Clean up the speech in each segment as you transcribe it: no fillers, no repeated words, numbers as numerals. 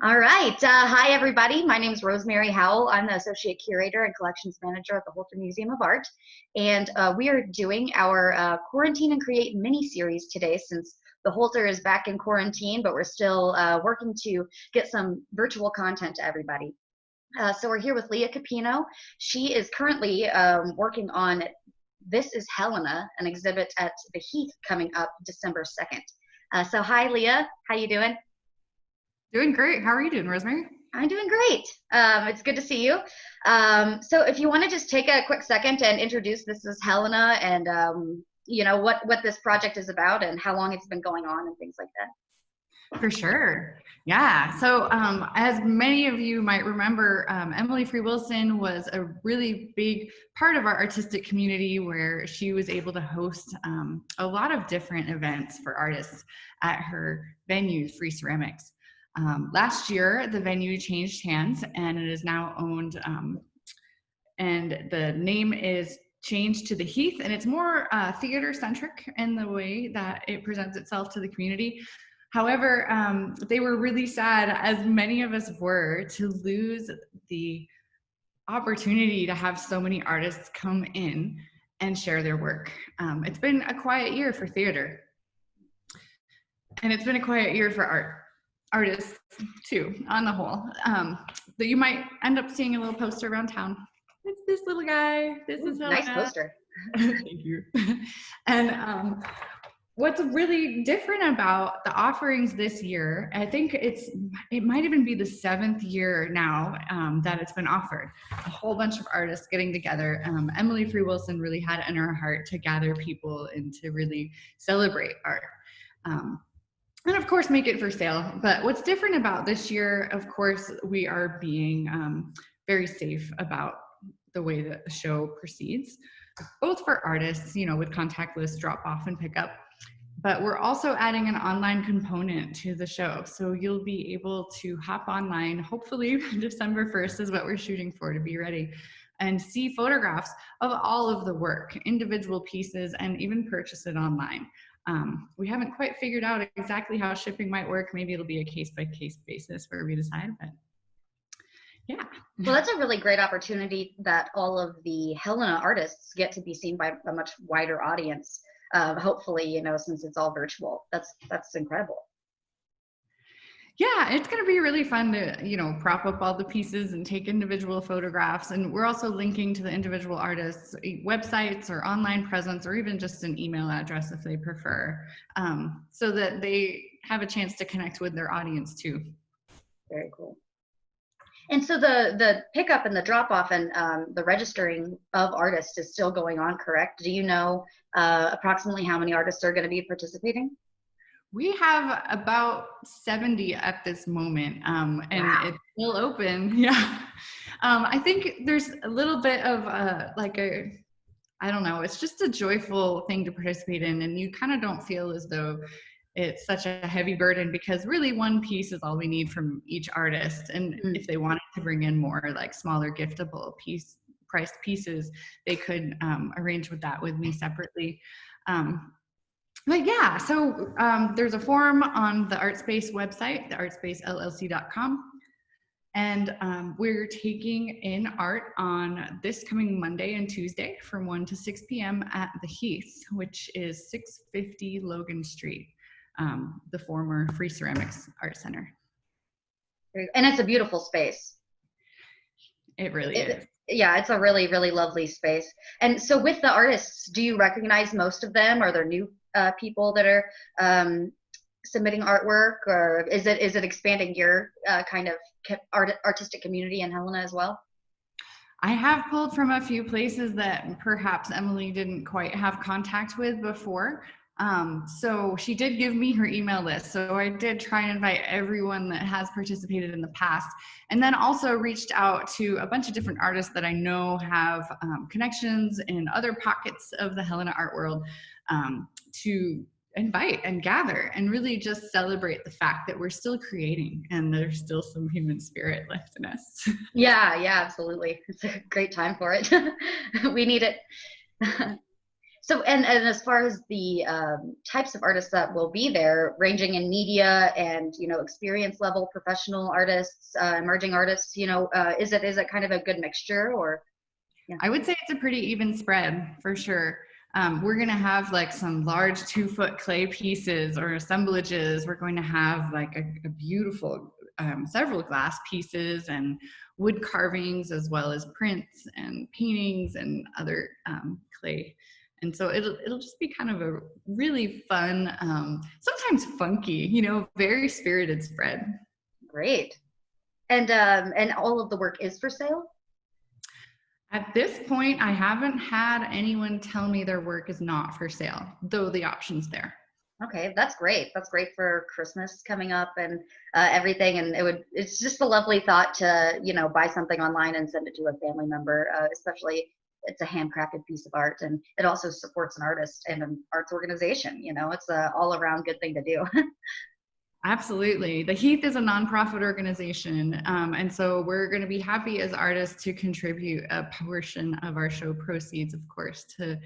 All right. Hi, everybody. My name is Rosemary Howell. I'm the Associate Curator and Collections Manager at the Holter Museum of Art. And we are doing our Quarantine and Create mini-series today since the Holter is back in quarantine, but we're still working to get some virtual content to everybody. So we're here with Leah Cupino. She is currently working on This is Helena, an exhibit at the Heath coming up December 2nd. So hi, Leah. How you doing? Doing great. How are you doing, Rosemary? I'm doing great. It's good to see you. So if you want to just take a quick second and introduce This is Helena and what this project is about and how long it's been going on and things like that. For sure. Yeah. So as many of you might remember, Emily Free Wilson was a really big part of our artistic community where she was able to host a lot of different events for artists at her venue, Free Ceramics. Last year, the venue changed hands and it is now owned, and the name is changed to the Heath, and it's more theater centric in the way that it presents itself to the community. However, they were really sad, as many of us were, to lose the opportunity to have so many artists come in and share their work. It's been a quiet year for theater, and it's been a quiet year for artists too, on the whole. That you might end up seeing a little poster around town. It's this little guy. This is Helena. Nice poster. Thank you. And what's really different about the offerings this year, I think it might even be the 7th year now that it's been offered. A whole bunch of artists getting together. Emily Free Wilson really had it in her heart to gather people and to really celebrate art. And of course, make it for sale. But what's different about this year, of course, we are being very safe about the way that the show proceeds, both for artists, with contactless drop off and pick up. But we're also adding an online component to the show. So you'll be able to hop online, hopefully December 1st is what we're shooting for, to be ready, and see photographs of all of the work, individual pieces, and even purchase it online. We haven't quite figured out exactly how shipping might work. Maybe it'll be a case-by-case basis where we decide, but yeah. Well, that's a really great opportunity that all of the Helena artists get to be seen by a much wider audience. Hopefully, since it's all virtual. That's incredible. Yeah, it's going to be really fun to, prop up all the pieces and take individual photographs. And we're also linking to the individual artists' websites or online presence, or even just an email address if they prefer, so that they have a chance to connect with their audience too. Very cool. And so the pickup and the drop off and the registering of artists is still going on, correct? Do you know approximately how many artists are going to be participating? We have about 70 at this moment, and wow. It's still open. Yeah. I think there's a little bit of I don't know, it's just a joyful thing to participate in, and you kind of don't feel as though it's such a heavy burden, because really one piece is all we need from each artist. And if they wanted to bring in more like smaller giftable priced pieces, they could arrange with me separately. But yeah, so there's a form on the ArtSpace website, the artspacellc.com. And we're taking in art on this coming Monday and Tuesday from 1 to 6 p.m. at the Heath, which is 650 Logan Street, the former Free Ceramics Art Center. And it's a beautiful space. It really is. Yeah, it's a really, really lovely space. And so with the artists, do you recognize most of them? Are there new people that are submitting artwork, or is it expanding your kind of artistic community in Helena as well? I have pulled from a few places that perhaps Emily didn't quite have contact with before. So she did give me her email list. So I did try and invite everyone that has participated in the past, and then also reached out to a bunch of different artists that I know have connections in other pockets of the Helena art world, to invite and gather and really just celebrate the fact that we're still creating and there's still some human spirit left in us. Yeah, absolutely. It's a great time for it. We need it. So, and as far as the types of artists that will be there, ranging in media and, you know, experience level, professional artists, emerging artists, you know, is it kind of a good mixture, or? Yeah. I would say it's a pretty even spread for sure. We're going to have like some large 2-foot clay pieces or assemblages. We're going to have like a beautiful several glass pieces and wood carvings, as well as prints and paintings and other clay. And so it'll just be kind of a really fun, sometimes funky, you know, very spirited spread. Great. And all of the work is for sale? At this point, I haven't had anyone tell me their work is not for sale, though the option's there. Okay, that's great. That's great for Christmas coming up and everything. And it's just a lovely thought to, you know, buy something online and send it to a family member, especially it's a handcrafted piece of art, and it also supports an artist and an arts organization. You know, it's a all around good thing to do. Absolutely. The Heath is a nonprofit organization. And so we're going to be happy as artists to contribute a portion of our show proceeds, of course, to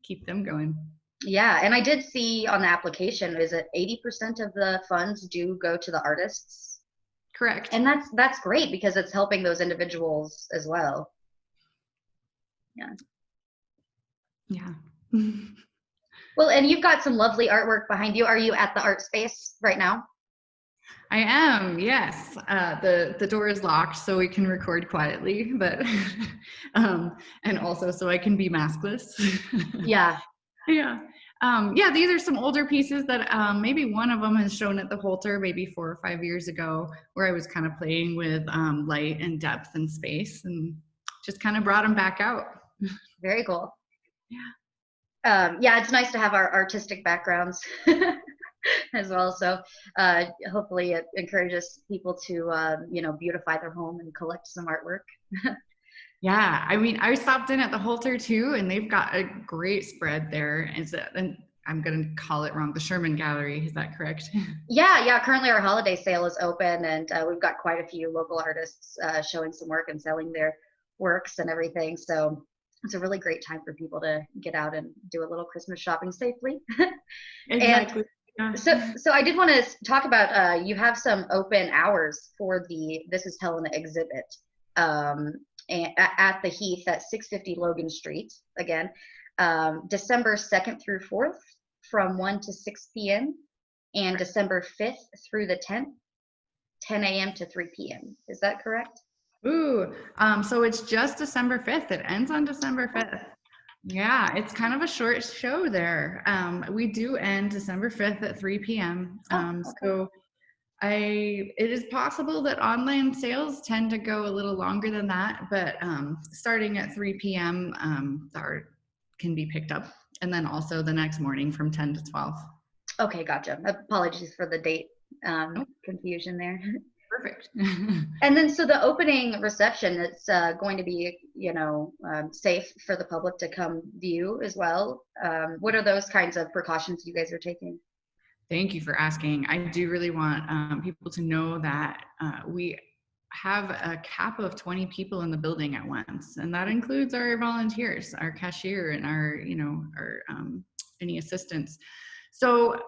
keep them going. Yeah, and I did see on the application, is it 80% of the funds do go to the artists? Correct. And that's great because it's helping those individuals as well. Yeah. Yeah. Well, and you've got some lovely artwork behind you. Are you at the art space right now? I am, yes. The door is locked so we can record quietly, but and also so I can be maskless. Yeah. Yeah. Yeah, these are some older pieces that maybe one of them has shown at the Holter maybe 4 or 5 years ago, where I was kind of playing with light and depth and space, and just kind of brought them back out. Very cool. Yeah. Yeah, it's nice to have our artistic backgrounds as well. So hopefully it encourages people to, you know, beautify their home and collect some artwork. Yeah, I mean, I stopped in at the Holter too, and they've got a great spread there. And I'm going to call it wrong, the Sherman Gallery, is that correct? Yeah. Currently our holiday sale is open, and we've got quite a few local artists showing some work and selling their works and everything. So it's a really great time for people to get out and do a little Christmas shopping safely. Exactly. And Yeah. so I did want to talk about, you have some open hours for the This Is Helena exhibit. At the Heath at 650 Logan Street, again, December 2nd through 4th from 1 to 6 p.m. and December 5th through the 10th, 10 a.m. to 3 p.m. Is that correct? Ooh, so it's just December 5th. It ends on December 5th. Yeah, it's kind of a short show there. We do end December 5th at 3 p.m. Okay. So it is possible that online sales tend to go a little longer than that, but starting at 3 p.m. Art can be picked up, and then also the next morning from 10 to 12. Okay, gotcha. Apologies for the date confusion there. Perfect. And then, so the opening reception, it's going to be, you know, safe for the public to come view as well. What are those kinds of precautions you guys are taking? Thank you for asking. I do really want people to know that we have a cap of 20 people in the building at once, and that includes our volunteers, our cashier, and our, you know, our any assistants. So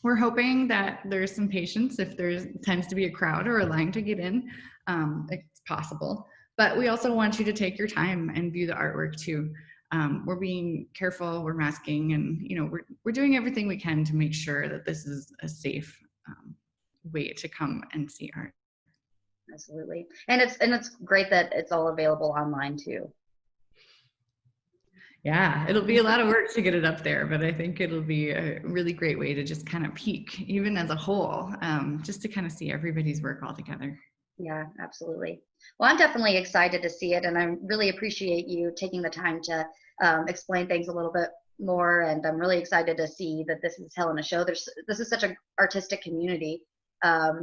we're hoping that there's some patience if there tends to be a crowd or a line to get in. It's possible, but we also want you to take your time and view the artwork too. We're being careful, we're masking, and, you know, we're doing everything we can to make sure that this is a safe way to come and see art. Absolutely. And it's great that it's all available online too. Yeah, it'll be a lot of work to get it up there, but I think it'll be a really great way to just kind of peek, even as a whole, just to kind of see everybody's work all together. Yeah, absolutely. Well, I'm definitely excited to see it, and I really appreciate you taking the time to explain things a little bit more. And I'm really excited to see that This Is Helena show. This is such an artistic community.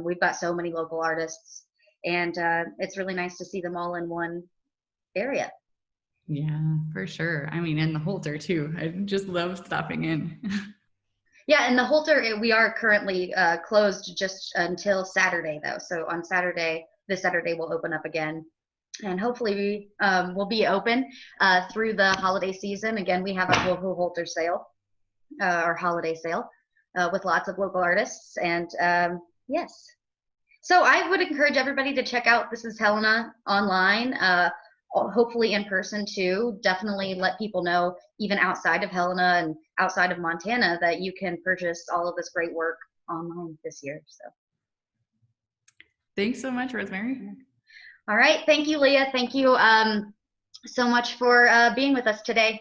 We've got so many local artists, and it's really nice to see them all in one area. Yeah, for sure. I mean, and the Holter too. I just love stopping in. Yeah, and the Holter, we are currently closed just until Saturday, though. So on Saturday, this Saturday, we'll open up again. and hopefully we will be open through the holiday season. Again, we have a local Holter sale, our holiday sale, with lots of local artists. And yes, so I would encourage everybody to check out This Is Helena online, hopefully in person too. Definitely let people know, even outside of Helena and outside of Montana, that you can purchase all of this great work online this year. So Thanks so much, Rosemary. all right, thank you, Leah. Thank you so much for being with us today.